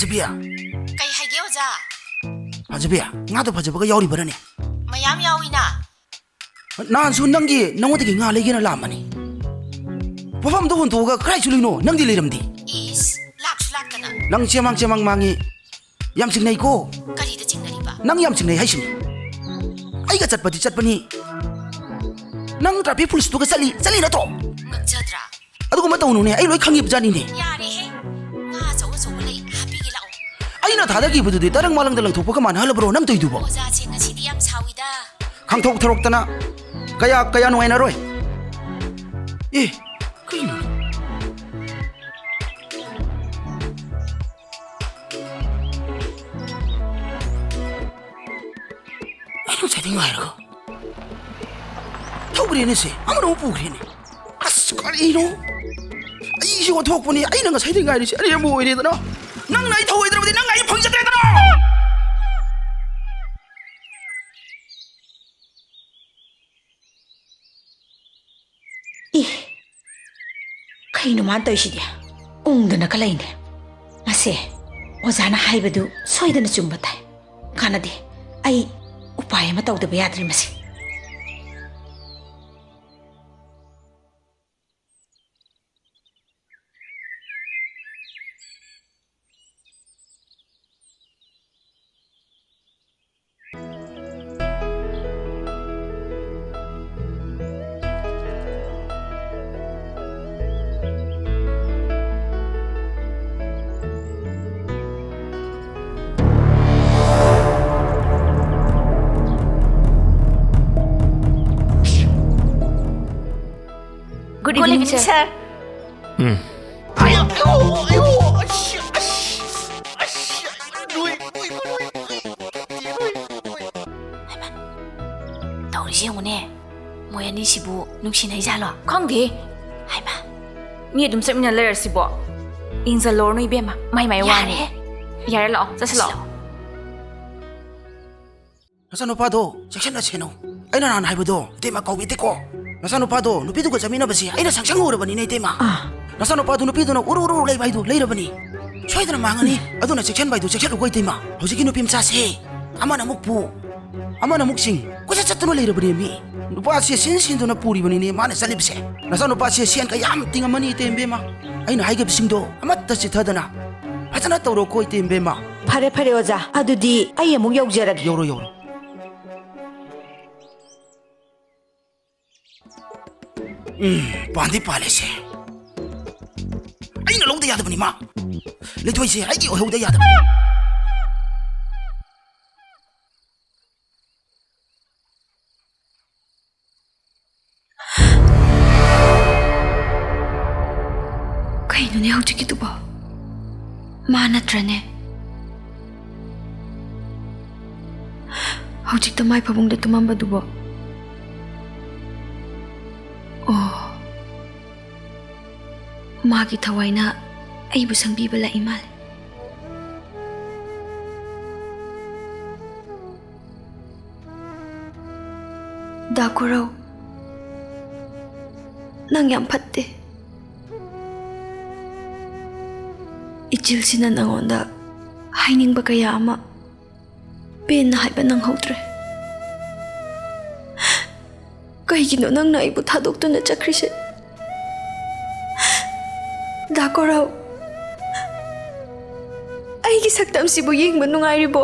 ꯐꯖꯕꯤꯌꯥ ꯀꯩ ꯍꯥꯏꯒꯦ ꯑꯣꯖꯥ ꯐꯖꯕꯤꯌꯥ ꯉꯥꯗꯣ ꯐꯖꯕꯒ ꯌꯥꯎꯔꯤꯕꯔꯅꯦ ꯃꯌꯥꯝ ꯌꯥꯎꯏꯅ ꯅꯍꯥꯟꯁꯨ ꯅꯪꯉꯣꯟꯗꯒꯤ ꯉꯥ ꯂꯩꯒꯦꯅ ꯂꯥꯛꯑꯝꯕꯅꯤ ꯄꯣꯐꯝꯗꯣ ꯍꯨꯟꯇꯣꯛꯑꯒ ꯀꯗꯥꯏ ꯆꯠꯂꯨꯏꯅꯣ ꯅꯪꯗꯤ ꯂꯩꯔꯝꯗꯦ ꯏꯁ ꯂꯥꯛꯁꯨ ꯂꯥꯛꯇꯅ ꯅꯪ ꯆꯦꯃꯥꯡ ꯃꯥꯡꯉꯤ ꯌꯥꯝ ꯆꯤꯡꯅꯩꯀꯣ ꯀꯔꯤꯗ ꯆꯤꯡꯅꯔꯤꯕ ꯅꯪ ꯌꯥꯝ ꯆꯤꯡꯅꯩ ꯍꯥꯏꯁꯤꯅꯤ ꯑꯩꯒ ꯆꯠꯄꯅꯤ ꯅꯪ ꯇ꯭ꯔꯥꯐꯤꯛ ꯄꯨꯂꯤꯁꯇꯨꯒ ꯆꯠꯂꯤ ꯅꯠꯇ꯭ꯔꯣ ꯉꯛꯆꯗ꯭ꯔꯥ ꯑꯗꯨꯒꯨꯝꯕ ꯇꯧꯅꯨꯅꯦ ꯑꯩ ꯂꯣꯏ ꯈꯪꯉꯤꯕꯖꯥꯠꯅꯤꯅꯦ ꯌꯥꯔꯦꯍꯦ ꯉꯥ ꯑꯆꯧꯕ ꯂꯩ ꯍꯥꯞꯄꯤꯒꯦ ꯂꯥꯛꯑꯣ ꯑꯩꯅ ꯊꯥꯗꯈꯤꯕꯗꯨꯗꯤ ꯇꯔꯪ ꯃꯥꯂꯪꯗ ꯂꯪꯊꯣꯛꯄꯒ ꯃꯥꯟꯅꯍꯜꯂꯕ꯭ꯔꯣ ꯅꯪ ꯇꯧꯏꯗꯨꯕꯣ ꯑꯣꯖꯥꯁꯦ ꯉꯁꯤꯗꯤ ꯌꯥꯝ ꯁꯥꯎꯏꯗ ꯈꯪꯊꯣꯛ ꯊꯔꯣꯛꯇꯅ ꯀꯌꯥ ꯅꯨꯡꯉꯥꯏꯅꯔꯣꯏ ꯀꯩꯅꯣ ꯑꯩꯅ ꯉꯁꯥꯏꯗꯩ ꯉꯥꯏꯔꯒ ꯊꯧꯈ꯭ꯔꯦꯅꯦ ꯁꯦ ꯑꯃꯅ ꯑꯃꯨꯛ ꯄꯨꯈ꯭ꯔꯦꯅꯦ ꯑꯁ ꯀꯔꯤꯅꯣ ꯑꯩꯁꯦ ꯑꯣꯟꯊꯣꯛꯄꯅꯤ ꯑꯩꯅ ꯉꯁꯥꯏꯗꯩ ꯉꯥꯏꯔꯤꯁꯦ ꯑꯔꯦꯝꯕ ꯑꯣꯏꯔꯦꯗꯅ ꯅꯪꯅ ꯑꯩ ꯊꯧꯑꯣꯏꯗ꯭ꯔꯕꯗꯤ ꯅꯪ ꯑꯩ ꯐꯪꯖꯗ꯭ꯔꯦꯗꯅ ꯀꯩꯅꯣ ꯃꯥꯅ ꯇꯧꯏꯁꯤꯗꯤ ꯎꯪꯗꯅꯒ ꯂꯩꯅꯦ ꯃꯁꯦ ꯑꯣꯖꯥꯅ ꯍꯥꯏꯕꯗꯨ ꯁꯣꯏꯗꯅ ꯆꯨꯝꯕ ꯇꯥꯏ ꯀꯥꯟꯅꯗꯦ ꯑꯩ ꯎꯄꯥꯏ ꯑꯃ ꯇꯧꯗꯕ ꯌꯥꯗ꯭ꯔꯦ ꯃꯁꯤ Good evening, sir. ꯇꯧꯔꯤꯁꯤ ꯌꯦꯡꯉꯨꯅꯦ ꯃꯣꯏ ꯑꯅꯤꯁꯤꯕꯨ ꯅꯨꯡꯁꯤꯅꯩꯖꯥꯠꯂꯣ ꯈꯪꯗꯦ ꯍꯥꯏꯃ ꯃꯤ ꯑꯗꯨꯝ ꯆꯠꯃꯤꯟꯅ ꯂꯩꯔꯁꯤꯕꯣ ꯏꯟꯖꯜꯂꯣꯔꯅꯣ ꯏꯕꯦꯝꯃ ꯃꯥꯏ ꯋꯥꯅꯤ ꯌꯥꯔꯦ ꯂꯥꯛꯑꯣ ꯆꯠꯁꯤ ꯂꯥꯛꯑꯣ ꯅꯆꯥꯅꯨꯄꯥꯗꯣ ꯆꯦꯛꯁꯤꯟꯅ ꯁꯦꯟꯅꯧ ꯑꯩꯅ ꯅꯍꯥꯟ ꯍꯥꯏꯕꯗꯣ 이때마 ꯀꯧꯕꯤꯗꯦꯀꯣ ꯅꯆꯥꯅꯨꯄꯥꯗꯣ ꯅꯨꯄꯤꯗꯨꯒ ꯆꯠꯃꯤꯟꯅꯕꯁꯤ ꯑꯩꯅ ꯁꯪꯁꯪ ꯎꯔꯕꯅꯤꯅꯦ 이때마 ꯅꯆꯥꯅꯨꯄꯥꯗꯣ ꯅꯨꯄꯤꯗꯨꯅ 우르르 ꯂꯩꯕ ꯍꯥꯏꯗꯨ ꯂꯩꯔꯕꯅꯤ ꯁꯣꯏꯗꯅ ꯃꯥꯡꯉꯅꯤ ꯑꯗꯨꯅ ꯆꯦꯛꯁꯤꯟꯕ ꯍꯥꯏꯗꯨ ꯆꯦꯛꯁꯤꯜꯂꯨꯀꯣ 이때마 ꯍꯧꯖꯤꯛꯀꯤ ꯅꯨꯄꯤ ꯃꯆꯥꯁꯦ ꯑꯃꯅ ꯑꯃꯨꯛ ꯄꯨ ꯑꯃꯅ ꯑꯃꯨꯛ ꯆꯤꯡ ꯀꯣꯏꯆꯠ ꯆꯠꯇꯨꯅ ꯂꯩꯔꯕꯅꯤ ꯃꯤ ꯅꯨꯄꯥꯁꯦ ꯁꯤꯟꯗꯨꯅ ꯄꯨꯔꯤꯕꯅꯤꯅꯦ ꯃꯥꯅ ꯆꯠꯂꯤꯕꯁꯦ ꯅꯆꯥꯅꯨꯄꯥꯁꯦ ꯁꯦꯟ ꯀꯌꯥꯝ ꯇꯤꯡꯉꯝꯃꯅꯤ 이때마 ꯑꯩꯅ ꯍꯥꯏꯈꯤꯕꯁꯤꯡꯗꯣ ꯑꯃꯠꯇ ꯆꯤꯊꯗꯅ ꯐꯖꯅ ꯇꯧꯔꯣꯀꯣ 이때마 ꯐꯔꯦ ꯑꯣꯖꯥ ꯑꯗꯨꯗꯤ ꯑꯩ ꯑꯃꯨꯛ ꯌꯧꯖꯔꯒꯦ ꯌꯧꯔꯣ ꯄꯥꯟꯗꯤ ꯄꯥꯜꯂꯦꯁꯦ ꯑꯩꯅ ꯂꯧꯗ ꯌꯥꯗꯕꯅꯤ ꯃꯥ ꯂꯩꯊꯣꯏꯁꯦ ꯑꯩꯒꯤ ꯑꯣꯏꯍꯧꯗ ꯌꯥꯗꯕꯅꯤ ꯀꯩꯅꯣꯅꯦ ꯍꯧꯖꯤꯛꯀꯤꯗꯨꯕꯣ ꯃꯥ ꯅꯠꯇ꯭ꯔꯅꯦ ꯍꯧꯖꯤꯛꯇ ꯃꯥꯏ ꯐꯃꯨꯡꯗ ꯇꯨꯝꯃꯝꯕꯗꯨꯕꯣ ꯑꯣ ꯃꯥꯒꯤ ꯊꯋꯥꯏꯅ ꯑꯩꯕꯨ ꯁꯪꯕꯤꯕ ꯂꯥꯛꯏ ꯃꯥꯜꯂꯦ ꯗꯥꯀꯨꯔꯧ ꯅꯪ ꯌꯥꯝ ꯐꯠꯇꯦ 이칠ꯁꯤꯅ ꯅꯉꯣꯟꯗ ꯍꯥꯏꯅꯤꯡꯕ ꯀꯌꯥ ꯑꯃ ꯄꯦꯟꯅ ꯍꯥꯏꯕ ꯅꯪꯍꯧꯗ꯭ꯔꯦ ꯀꯩꯒꯤꯅꯣ ꯅꯪꯅ ꯑꯩꯕꯨ ꯊꯥꯗꯣꯛꯇꯨꯅ ꯆꯠꯈ꯭ꯔꯤꯁꯦ ꯗꯥꯀꯣꯔꯥꯎ ꯑꯩꯒꯤ ꯁꯛꯇꯝꯁꯤꯕꯨ ꯌꯦꯡꯕ ꯅꯨꯡꯉꯥꯏꯔꯤꯕꯣ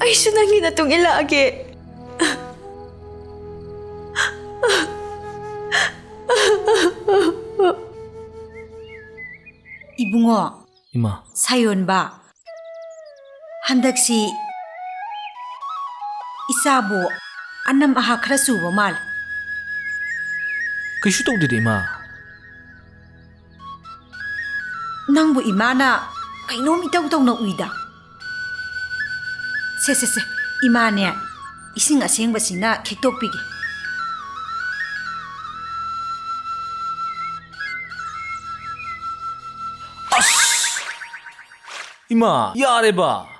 ꯑꯩꯁꯨ ꯅꯪꯒꯤ ꯃꯇꯨꯡ ꯏꯜꯂꯛꯑꯒꯦ 이붕어 이마 사연바 한덕시 이사보 안남 아하 khara suba mal 그슈 ꯇꯧꯗꯦꯗ 이마 ꯅꯪꯕꯨ ꯏꯃꯥꯅ ꯀꯩꯅꯣꯝ ꯏꯇꯧ ꯇꯧꯅ ꯎꯏꯗ ꯁꯦ ꯏꯃꯥꯅꯦ ꯏꯁꯤꯡ ꯑꯁꯦꯡꯕꯁꯤꯅ ꯈꯦꯛꯇꯣꯛꯄꯤꯒꯦ 이마 야래봐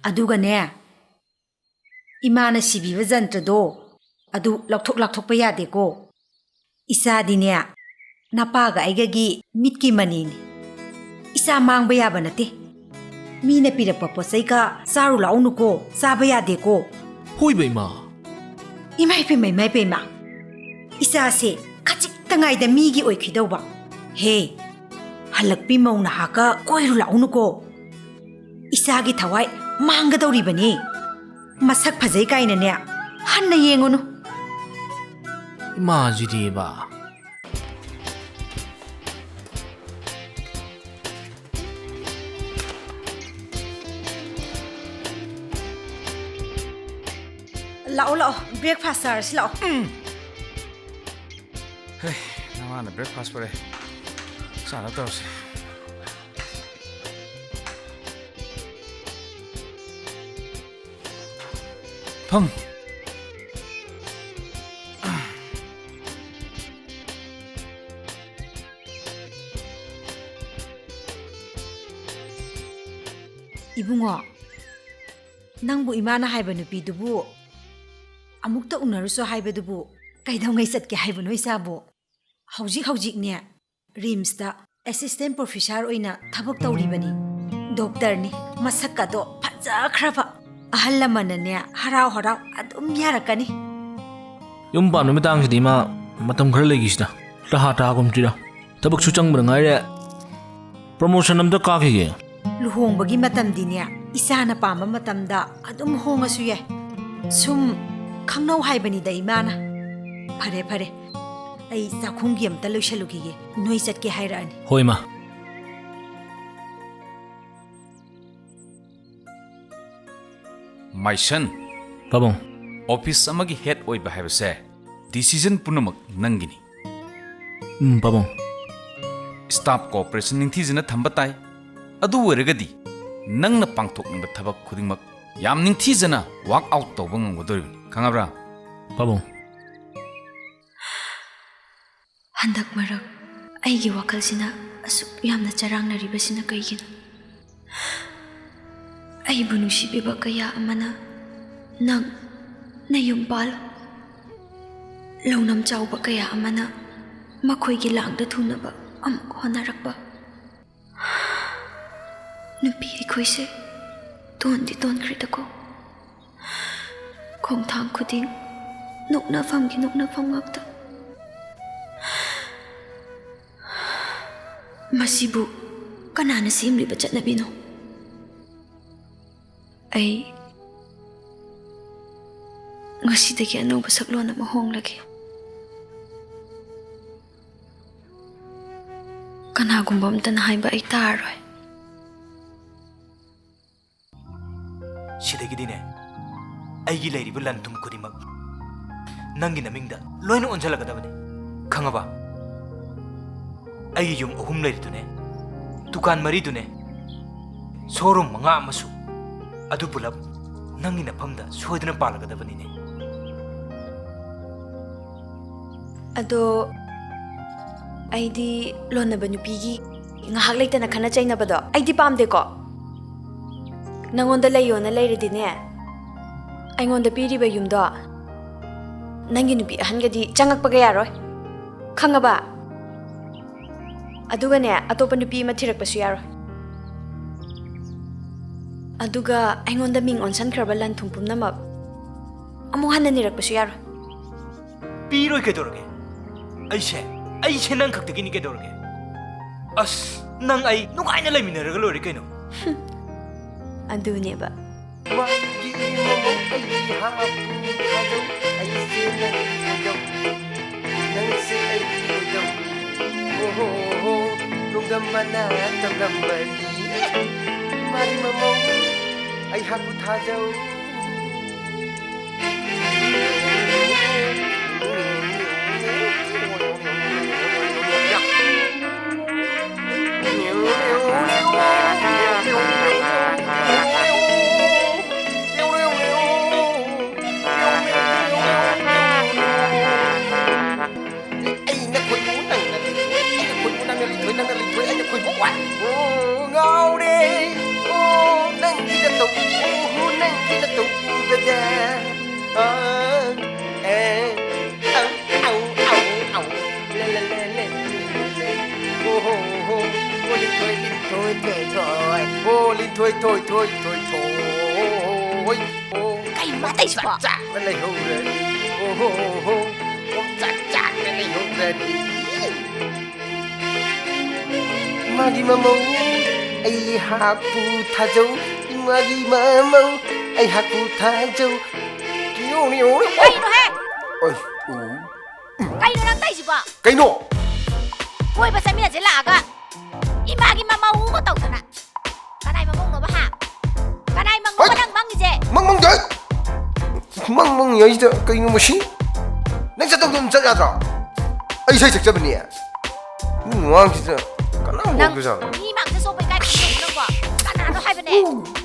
ꯑꯗꯨꯒꯅꯦ ꯏꯃꯥꯅ ꯁꯤꯕꯤꯕ ꯖꯟꯇ꯭ꯔꯗꯣ ꯑꯗꯨ ꯂꯧꯊꯣꯛꯄ ꯌꯥꯗꯦꯀꯣ ꯏꯆꯥꯗꯤꯅꯦ ꯅꯄꯥꯒ ꯑꯩꯒꯒꯤ ꯃꯤꯠꯀꯤ ꯃꯅꯤꯅꯤ ꯏꯆꯥ ꯃꯥꯡꯕ ꯌꯥꯕ ꯅꯠꯇꯦ ꯃꯤꯅ ꯄꯤꯔꯛꯄ ꯄꯣꯠ ꯆꯩꯒ ꯆꯥꯔꯨ ꯂꯥꯛꯎꯅꯨꯀꯣ ꯆꯥꯕ ꯌꯥꯗꯦꯀꯣ ꯍꯣꯏꯕ ꯏꯃꯥ ꯏꯃꯥꯏ ꯏꯆꯥꯁꯦ ꯈꯖꯤꯛꯇꯉꯥꯏꯗ ꯃꯤꯒꯤ ꯑꯣꯏꯈꯤꯗꯧꯕ ꯍꯦ ꯍꯜꯂꯛꯄꯤ ꯃꯧ ꯅꯍꯥꯛꯀ ꯀꯣꯏꯔꯨ ꯂꯥꯛꯎꯅꯨꯀꯣ ꯏꯆꯥꯒꯤ ꯊꯋꯥꯏ ꯃꯥꯡꯒꯗꯧꯔꯤꯕꯅꯤ ꯃꯁꯛ ꯐꯖꯩ ꯀꯥꯏꯅꯅꯦ ꯍꯟꯅ ꯌꯦꯡꯉꯨꯅꯨ 이마지리바 ꯂꯥꯛꯑꯣ ꯕ꯭ꯔꯦꯛꯐꯥꯁ ꯆꯥꯔꯁꯤ ꯂꯥꯛꯑꯣ 헤이, 나만 브레이크파스트 그래. 잘 갔다 오세요. 펑. 이붕어, 낭부 이마나 하이바 누비두부 아묵다 우나르소 하이바두부 가이다웅가이 sat게 하이바 노이사부 하우직네 림스다 애시스텐트 프로페서र 오이나 타박 तौरीबनी डॉक्टरनी मसक्कादो फजाख्रबा अहल लमनने हराव अदुम यारकनी ꯌꯨꯝ ꯄꯥꯟꯕ ꯃꯇꯥꯡꯁꯤꯗꯤ ꯏꯃꯥ ꯃꯇꯝ ꯈꯔ ꯂꯩꯈꯤꯁꯤꯗ ꯇꯍꯥꯒꯨꯝꯁꯤꯗ ꯊꯕꯛꯁꯨ ꯆꯪꯕꯗ ꯉꯥꯏꯔꯦ ꯄ꯭ꯔꯣꯃꯣꯁꯟ ꯑꯝꯇ ꯀꯥꯈꯤꯒꯦ ꯂꯨꯍꯣꯡꯕꯒꯤ ꯃꯇꯝꯗꯤꯅꯦ ꯏꯁꯥꯅ ꯄꯥꯝꯕ ꯃꯇꯝꯗ ꯑꯗꯨꯝ ꯍꯣꯡꯉꯁꯨ ꯌꯥꯏ ꯁꯨꯝ ꯈꯪꯅꯧ ꯍꯥꯏꯕꯅꯤꯗ ꯏꯃꯥꯅ ꯐꯔꯦ ꯑꯩ ꯆꯥꯛꯈꯨꯝꯒꯤ ꯑꯝꯇ ꯂꯣꯏꯁꯜꯂꯨꯈꯤꯒꯦ ꯅꯣꯏ ꯆꯠꯀꯦ ꯍꯥꯏꯔꯛꯑꯅꯤ ꯍꯣꯏ ꯏꯃꯥ 마이선 ꯄꯥꯕꯨꯡ 오피스 ꯑꯃꯒꯤ ꯍꯦꯗ ꯑꯣꯏꯕ ꯍꯥꯏꯕꯁꯦ ꯗꯤꯁꯤꯖꯟ ꯄꯨꯝꯅꯃꯛ ꯅꯪꯒꯤꯅꯤ ꯄꯥꯕꯨꯡ ꯁ꯭ꯇꯥꯐ ꯀꯣꯑꯣꯄꯔꯦꯁꯟ ꯅꯤꯡꯊꯤꯖꯅ ꯊꯝꯕ ꯇꯥꯏ ꯑꯗꯨ ꯑꯣꯏꯔꯒꯗꯤ ꯅꯪꯅ ꯄꯥꯡꯊꯣꯛꯅꯤꯡꯕ ꯊꯕꯛ ꯈꯨꯗꯤꯡꯃꯛ ꯌꯥꯝ ꯅꯤꯡꯊꯤꯖꯅ ꯋꯥꯛ ꯑꯥꯎꯠ ꯇꯧꯕ ꯉꯝꯒꯗꯧꯔꯤꯕꯅꯤ ꯈꯪꯉꯕ꯭ꯔꯥ ꯄꯥꯕꯨꯡ ꯍꯟꯗꯛ ꯃꯔꯛ ꯑꯩꯒꯤ ꯋꯥꯈꯜꯁꯤꯅ ꯑꯁꯨꯛ ꯌꯥꯝꯅ ꯆꯔꯥꯡꯅꯔꯤꯕꯁꯤꯅ ꯀꯩꯒꯤꯅꯣ ꯑꯩꯕꯨ ꯅꯨꯡꯁꯤꯕꯤꯕ ꯀꯌꯥ ꯑꯃꯅ ꯅꯪ ꯅꯌꯨꯝ ꯄꯥꯜꯂꯣ ꯂꯧꯅꯝ ꯆꯥꯎꯕ ꯀꯌꯥ ꯑꯃꯅ ꯃꯈꯣꯏꯒꯤ ꯂꯥꯡꯗ ꯊꯨꯅꯕ ꯑꯃꯨꯛ ꯍꯣꯠꯅꯔꯛꯄ ꯅꯨꯄꯤ ꯑꯩꯈꯣꯏꯁꯦ ꯇꯣꯟꯗꯤ ꯇꯣꯟꯈ꯭ꯔꯦꯗꯀꯣ ꯈꯣꯡꯊꯥꯡ ꯈꯨꯗꯤꯡ ꯅꯣꯛꯅꯐꯝꯒꯤ ꯅꯣꯛꯅꯐꯝ ꯉꯥꯛꯇ ꯃꯁꯤꯕꯨ ꯀꯅꯥꯅ ꯁꯦꯝꯂꯤꯕ ꯆꯠꯅꯕꯤꯅꯣ ꯑꯩ ꯉꯁꯤꯗꯒꯤ ꯑꯅꯧꯕ ꯁꯛꯂꯣꯟ ꯑꯃ ꯍꯣꯡꯂꯒꯦ ꯀꯅꯥꯒꯨꯝꯕ ꯑꯝꯇꯅ ꯍꯥꯏꯕ ꯑꯩ ꯇꯥꯔꯔꯣꯏ 시대기디네 아이기 레이리브 란툼 쿠디막 낭기 나밍다 로이는 온잘라가다바니 강아봐 아이기 좀 어흠 레이리두네 두칸 마리두네 소름 망아 아마수 아두 불랍 낭기 나팜다 소이드는 빨라가다바니네 ꯑꯗꯣ ꯑꯩꯗꯤ ꯂꯣꯟꯅꯕ ꯅꯨꯄꯤꯒꯤ ꯉꯥꯏꯍꯥꯛ ꯂꯩꯇꯅ ꯈꯟꯅ ꯆꯩꯅꯕꯗꯣ ꯑꯩꯗꯤ ꯄꯥꯝꯗꯦꯀꯣ ꯅꯪꯉꯣꯟꯗ ꯂꯩꯌꯣꯅ ꯂꯩꯔꯗꯤꯅꯦ ꯑꯩꯉꯣꯟꯗ ꯄꯤꯔꯤꯕ ꯌꯨꯝꯗꯣ ꯅꯪꯒꯤ ꯅꯨꯄꯤ ꯑꯍꯟꯒꯗꯤ ꯆꯪꯉꯛꯄꯒ ꯌꯥꯔꯣꯏ ꯈꯪꯉꯕ ꯑꯗꯨꯒꯅꯦ ꯑꯇꯣꯞꯄ ꯅꯨꯄꯤ ꯑꯃ ꯊꯤꯔꯛꯄꯁꯨ ꯌꯥꯔꯣꯏ ꯑꯗꯨꯒ ꯑꯩꯉꯣꯟꯗ ꯃꯤꯡ ꯑꯣꯟꯁꯟꯈ꯭ꯔꯕ ꯂꯟ ꯊꯨꯝ ꯄꯨꯝꯅꯃꯛ ꯑꯃꯨꯛ ꯍꯟꯅ ꯅꯤꯔꯛꯄꯁꯨ ꯌꯥꯔꯣꯏ ꯄꯤꯔꯣꯏ ꯀꯩꯗꯧꯔꯒꯦ ꯑꯩꯁꯦ ꯅꯪ ꯈꯛꯇꯒꯤꯅꯤ ꯀꯩꯗꯧꯔꯒꯦ ꯑꯁ ꯅꯪ ꯑꯩ ꯅꯨꯡꯉꯥꯏꯅ ꯂꯩꯃꯤꯟꯅꯔꯒ ꯂꯣꯏꯔꯦ ꯀꯩꯅꯣ ꯑꯗꯨꯅꯦꯕ Ngao đi, nâng đi đã tụ, nâng đi đã tụ, ꯂꯤꯟꯊꯣꯏ ꯊꯣꯏ ꯊꯣꯏ ꯊꯣꯏ ꯊꯣꯏ Kay matay siya. ꯆꯥꯛꯅ ꯂꯩꯍꯧꯔꯅꯤ ꯑꯣ ꯆꯥꯛꯅ ꯂꯩꯍꯧꯔꯅꯤ ꯏꯃꯥꯒꯤ ꯃꯃꯧ ꯑꯩ ꯍꯥꯞꯄꯨ ꯊꯥꯖꯧ 이마기 마마우 아이 하쿠 타조 기요니요 Kayno he? 어이 Kayno nang tay siya. 까이노 Hoy ba sa mina sila aga? Imagi mamaw mo tawag na. Kanay mamong no ba ha? Kanay mang mo nang mangije. 멍멍 멍멍 여기다 까이노 뭐시 냉자 동동 짜자자 아이 사이 작자버니 와 진짜 까나고 Nang 그자 imang sa sobay kay nang ba? Kanano hay ba ne?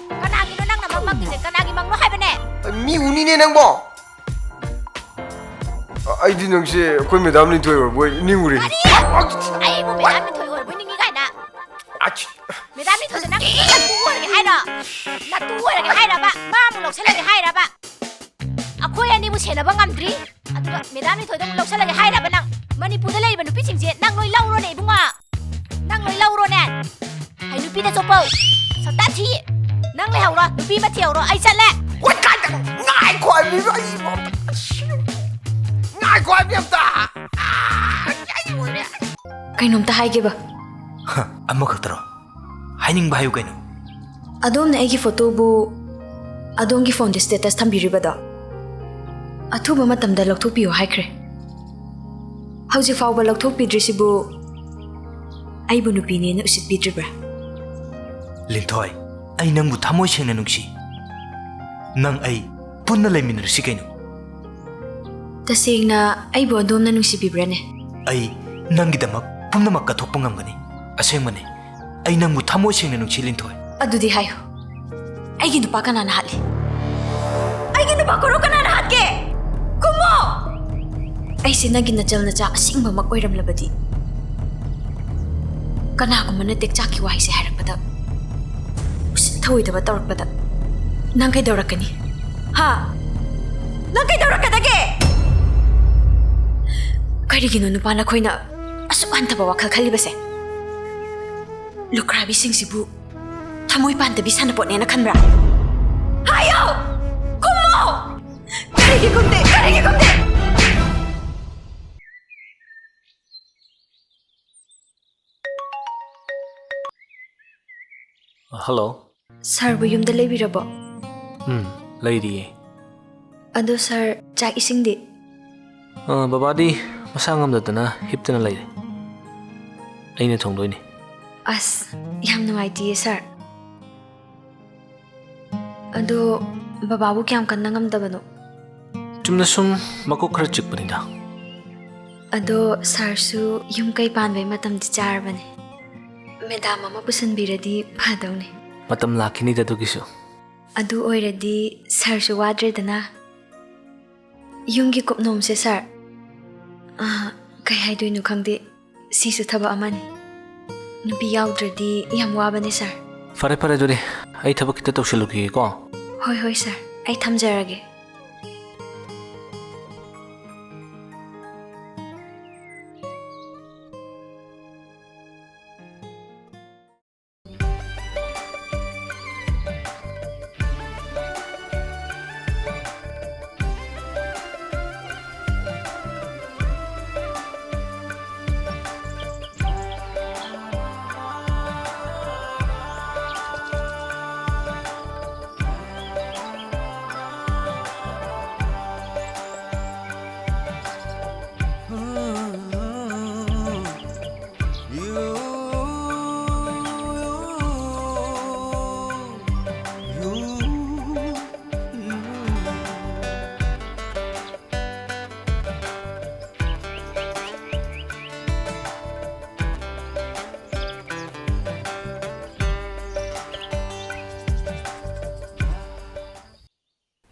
Kanagi no nang namang mangije kanagi mang no hay ba ne? 미운이네 낭보 아이디 능시 거기 남린 토요 뭐 닝우리 Ay mo may dami toy mo ningi kay na. 아치 May dami toy nang natuwa lagi hay na. Natuwa lagi hay na ba? Ma mo lok lagi hay na ba? Ako yan ni mo sena ba ngamdri? Aduga may dami toy dong lok lagi hay na ba nang Manipur lay ba nupi singje nang noy lauro ne bunga. Nang noy lauro ne. Hay nupi na sopo. Sa tachi. Nang lay hawra nupi ma tiawro ay chat le. 왓간다 나이 과미가 이거 나이 과미였다 아이 뭐래 Kainomta haige ba? ꯑꯃꯈꯛꯇꯔꯣ ꯍꯥꯏꯅꯤꯡꯕ ꯍꯥꯏꯌꯨ ꯀꯩꯅꯣ Adomna aigi photo bu adongi phone de status thambiribada. Athuba matamda lokthokpiyo haikre. Hauji fawba lokthokpidrisibu aibu nupini na usitpidribra. ꯂꯤꯟꯊꯣꯏ ꯑꯩ ꯅꯪꯕꯨ ꯊꯃꯣꯏ ꯁꯦꯡꯅ ꯅꯨꯡꯁꯤ ꯅꯪ ꯑꯩ ꯄꯨꯟꯅ ꯂꯩꯃꯤꯟꯅꯔꯁꯤ ꯀꯩꯅꯣ Tasengna aibu adomna nungsibibrane. ꯑꯩ ꯅꯪꯒꯤꯗꯃꯛ ꯄꯨꯝꯅꯃꯛ ꯀꯠꯊꯣꯛꯄ ꯉꯝꯒꯅꯤ ꯑꯁꯦꯡꯕꯅꯤ ꯑꯩ ꯅꯪꯕꯨ ꯊꯃꯣꯏ ꯁꯦꯡꯅ ꯅꯨꯡꯁꯤ ꯂꯤꯟꯊꯣꯏ Adudi hayo. Aigi nupa kanana hatli. Aigi nupa koro kanana hatke. Kumo! Ay sinagi na jal na ja asingba mag-oiram labadi. Kana ko man natik chaki wahi si harap pada. Usin tawid ba tawag pada. Nang kay dawrak kani. Ha? Nang kay dawrak ka dage! Kaya gino nupa na ko'y na asukan taba wakal kalibase. Lukrabi sing sibu. Tamoy pantabi sana po niya nakanra. Hayo! Kumo! Karigi kumde! Karigi kumde! Hello. Sir, bu yumda leibirabo. Lady. Ado sir, chak ising di. Babadi masa ngamdadana hiptana lay. Aina thongdoini. As, yam nuwaitiye sir. Ado, bababu kiyam kannangam dabano. Chumna sum makok khara chikpanida. Ado, sir su yum kay panbay matam di charbane. Medam ama pusan biradi padawne. Matam lakini da dugisu. Ado oiradi sir su wadre dana. Yung gi kopnom se sir. Kay haydoy no kangdi sisu thaba amani. Nubi yaudredi yam wabane sir. Fare fare dure. Ai thabak kita tawsilugi ko. Hoy hoy sir. Ay thamjarage.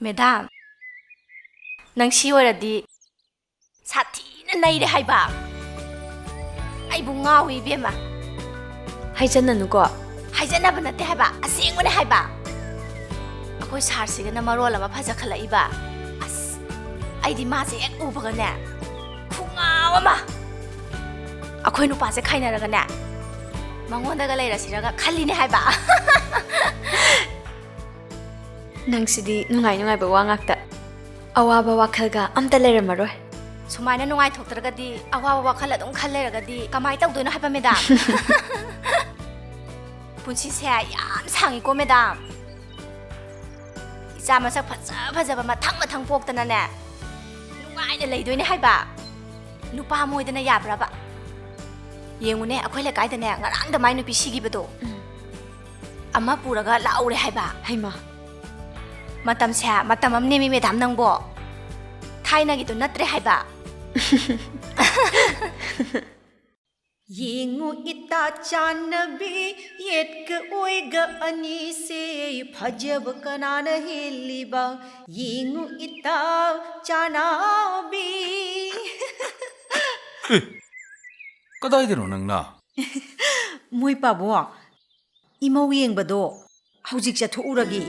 Madam, nang si oradi sati na naire haiba. Ay bungawi bema. Haijan nanu ko. Haijan na banate haiba. Asing mo na haiba. Ako sar siga na marola mapaja khala iba. As ay di ma se ek uba ne. Kungawa ma. Ako nu pa se khaina raga ne. Mangonda ga leira siraga khali ne haiba. ꯅꯪꯁꯤꯗꯤ ꯅꯨꯡꯉꯥꯏꯕ ꯋꯥ ꯉꯥꯛꯇ ꯑꯋꯥꯕ ꯋꯥꯈꯜꯒ ꯑꯝꯇ ꯂꯩꯔꯝꯃꯔꯣꯏ ꯁꯨꯃꯥꯏꯅ ꯅꯨꯡꯉꯥꯏꯊꯣꯛꯇ꯭ꯔꯒꯗꯤ ꯑꯋꯥꯕ ꯋꯥꯈꯜ ꯑꯗꯨꯝ ꯈꯜ ꯂꯩꯔꯒꯗꯤ ꯀꯃꯥꯏ ꯇꯧꯗꯣꯏꯅꯣ ꯍꯥꯏꯕ ꯃꯦꯗꯥꯝ ꯄꯨꯟꯁꯤꯁꯦ ꯌꯥꯝ ꯁꯥꯡꯉꯤꯀꯣ ꯃꯦꯗꯥꯝ ꯏꯆꯥ ꯃꯁꯛ ꯐꯖꯕ ꯃꯊꯪ ꯄꯣꯛꯇꯅꯅꯦ ꯅꯨꯡꯉꯥꯏꯅ ꯂꯩꯗꯣꯏꯅꯦ ꯍꯥꯏꯕ ꯅꯨꯄꯥ ꯃꯣꯏꯗꯅ ꯌꯥꯕ꯭ꯔꯕ ꯌꯦꯡꯉꯨꯅꯦ ꯑꯩꯈꯣꯏ ꯂꯩꯀꯥꯏꯗꯅꯦ ꯉꯔꯥꯡꯗ ꯃꯥꯏ ꯅꯨꯄꯤ ꯁꯤꯈꯤꯕꯗꯣ ꯑꯃ ꯄꯨꯔꯒ ꯂꯥꯛꯎꯔꯦ ꯍꯥꯏꯕ ꯍꯩꯃꯥ ꯃꯇꯝꯁꯦ ꯃꯇꯝ ꯑꯃꯅꯦꯃꯤ ꯃꯦꯗꯥꯝ ꯅꯪꯕꯣ ꯊꯥꯏꯅꯒꯤꯗꯣ ꯅꯠꯇ꯭ꯔꯦ ꯍꯥꯏꯕ ꯌꯦꯡꯉꯨ ꯏꯇꯥ ꯆꯥꯟꯅꯕꯤ ꯌꯦꯠꯀ ꯑꯣꯏꯒ ꯑꯅꯤꯁꯦ ꯐꯖꯕ ꯀꯅꯥꯅ ꯍꯦꯜꯂꯤꯕ ꯌꯦꯡꯉꯨ ꯏꯇꯥ ꯆꯥꯟꯅꯕꯤ ꯀꯗꯥꯏꯗꯅꯣ ꯅꯪꯅ ꯃꯣꯏ ꯄꯥꯕꯨꯡ ꯏꯃꯧ ꯌꯦꯡꯕꯗꯣ ꯍꯧꯖꯤꯛ ꯆꯠꯊꯣꯛꯎꯔꯒꯦ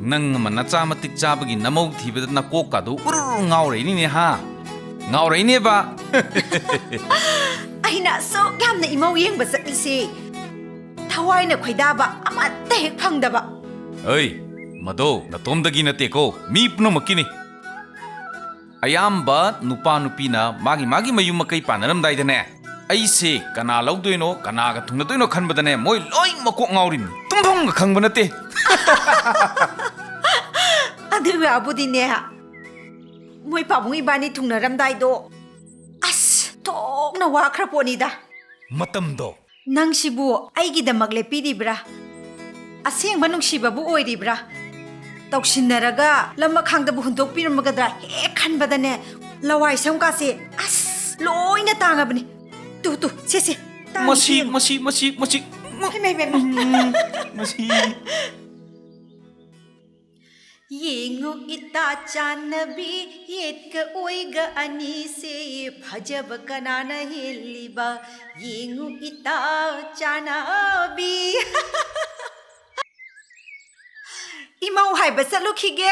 ꯅꯪ ꯑꯃ ꯅꯆꯥ ꯃꯇꯤꯛ ꯆꯥꯕꯒꯤ ꯅꯃꯧ ꯊꯤꯕꯗ ꯅꯀꯣꯛꯀꯥꯗꯨ ꯎꯔꯨꯔꯨ ꯉꯥꯎꯔꯛꯏꯅꯤꯅꯦ ꯍꯥ ꯉꯥꯎꯔꯛꯏꯅꯦꯕ ꯑꯩꯅ ꯑꯁꯨꯛ ꯌꯥꯝꯅ ꯏꯃꯧ ꯌꯦꯡꯕ ꯆꯠꯂꯤꯁꯤ ꯊꯋꯥꯏꯅ ꯈꯣꯏꯗꯥꯕ ꯑꯃꯠꯇ ꯍꯦꯛ ꯐꯪꯗꯕ ꯑꯩ ꯃꯗꯣ ꯅꯇꯣꯝꯗꯒꯤ ꯅꯠꯇꯦꯀꯣ ꯃꯤ ꯄꯨꯝꯅꯃꯛꯀꯤꯅꯤ ꯑꯌꯥꯝꯕ ꯅꯨꯄꯥ ꯅꯨꯄꯤꯅ ꯃꯥꯒꯤ ꯃꯌꯨꯝ ꯃꯀꯩ ꯄꯥꯟꯅꯔꯝꯗꯥꯏꯗꯅꯦ ꯑꯩꯁꯦ ꯀꯅꯥ ꯂꯧꯗꯣꯏꯅꯣ ꯀꯅꯥꯒ ꯊꯨꯡꯅꯗꯣꯏꯅꯣ ꯈꯟꯕꯗꯅꯦ ꯃꯣꯏ ꯂꯣꯏ ꯃꯀꯣꯛ ꯉꯥꯎꯔꯤꯅꯤ ꯇꯨꯝꯐꯝꯒ ꯈꯪꯕ ꯅꯠꯇꯦ ꯑꯗꯨꯕꯨꯗꯤꯅꯦ ꯃꯣꯏ ꯄꯥꯕꯨꯡ ꯏꯕꯥꯅꯤ ꯊꯨꯡꯅꯔꯝꯗꯥꯏꯗꯣ ꯑꯁ ꯊꯣꯛꯅ ꯋꯥꯈ꯭ꯔ ꯄꯣꯠꯅꯤꯗ ꯃꯇꯝꯗꯣ ꯅꯪꯁꯤꯕꯨ ꯑꯩꯒꯤꯗꯃꯛ ꯂꯦꯞꯄꯤꯔꯤꯕ꯭ꯔꯥ ꯑꯁꯦꯡꯕ ꯅꯨꯡꯁꯤꯕꯕꯨ ꯑꯣꯏꯔꯤꯕ꯭ꯔꯥ ꯇꯧꯁꯤꯟꯅꯔꯒ ꯂꯝꯃꯈꯥꯡꯗꯕꯨ ꯍꯨꯟꯗꯣꯛꯄꯤꯔꯝꯃꯒꯗ꯭ꯔꯥ ꯍꯦꯛ ꯈꯟꯕꯗꯅꯦ ꯂꯋꯥꯏ ꯁꯝꯀꯥꯁꯦ ꯑꯁ ꯂꯣꯏꯅ ꯇꯥꯡꯉꯕꯅꯤ ꯇꯨ ꯁꯦ ꯃꯁꯤ ꯌꯦꯡꯉꯨ ꯏꯇꯥ ꯆꯥꯟꯅꯕꯤ ꯌꯦꯠꯀ ꯑꯣꯏꯒ ꯑꯅꯤꯁꯦ ꯐꯖꯕ ꯀꯅꯥꯅ ꯍꯦꯜꯂꯤꯕ ꯌꯦꯡꯉꯨ ꯏꯇꯥ ꯆꯥꯟꯅꯕꯤ 이마우 하이바 쌀루키게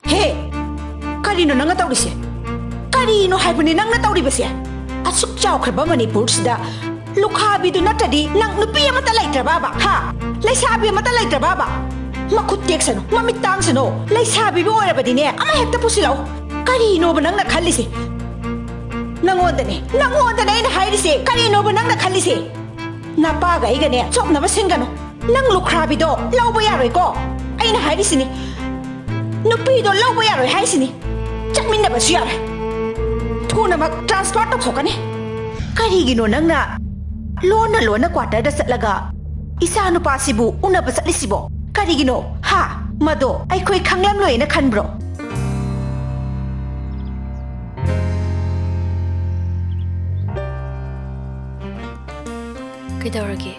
해 까리노 낭나 따우리세 까리노 하이브니 낭나 따우리베세 아숙 짜오크르바 머니푸르시다 루카비도 나타디 낭 누피 아마타 라이트라바바 하 라이사비 아마타 라이트라바바 마쿠 텍사노 마미 땅사노 라이사비비 오라바디네 아마 헥타 푸시라오 까리노바 낭나 칼리세 낭원다네 이나 하이리세 까리노바 낭나 칼리세 나빠가 이가네 좁나바 생가노 낭 루카비도 라우바 야로이고 ꯑꯩꯅ ꯍꯥꯏꯔꯤꯁꯤꯅꯤ ꯅꯨꯄꯤꯗꯣ ꯂꯧꯕ ꯌꯥꯔꯣꯏ ꯍꯥꯏꯁꯤꯅꯤ ꯆꯠꯃꯤꯟꯅꯕꯁꯨ ꯌꯥꯔꯣꯏ ꯊꯨꯅꯃꯛ ꯇ꯭ꯔꯥꯟꯁꯐꯔ ꯇꯧꯊꯣꯛꯀꯅꯤ ꯀꯔꯤꯒꯤꯅꯣ ꯅꯪꯅ ꯂꯣꯟꯅ ꯀ꯭ꯋꯥꯇꯔꯗ ꯆꯠꯂꯒ ꯏꯆꯥ ꯅꯨꯄꯥꯁꯤꯕꯨ ꯎꯅꯕ ꯆꯠꯂꯤꯁꯤꯕꯣ ꯀꯔꯤꯒꯤꯅꯣ ꯍꯥ ꯃꯗꯣ ꯑꯩꯈꯣꯏ ꯈꯪꯂꯝꯂꯣꯏꯅ ꯈꯟꯕ꯭ꯔꯣ ꯀꯩꯗꯧꯔꯒꯦ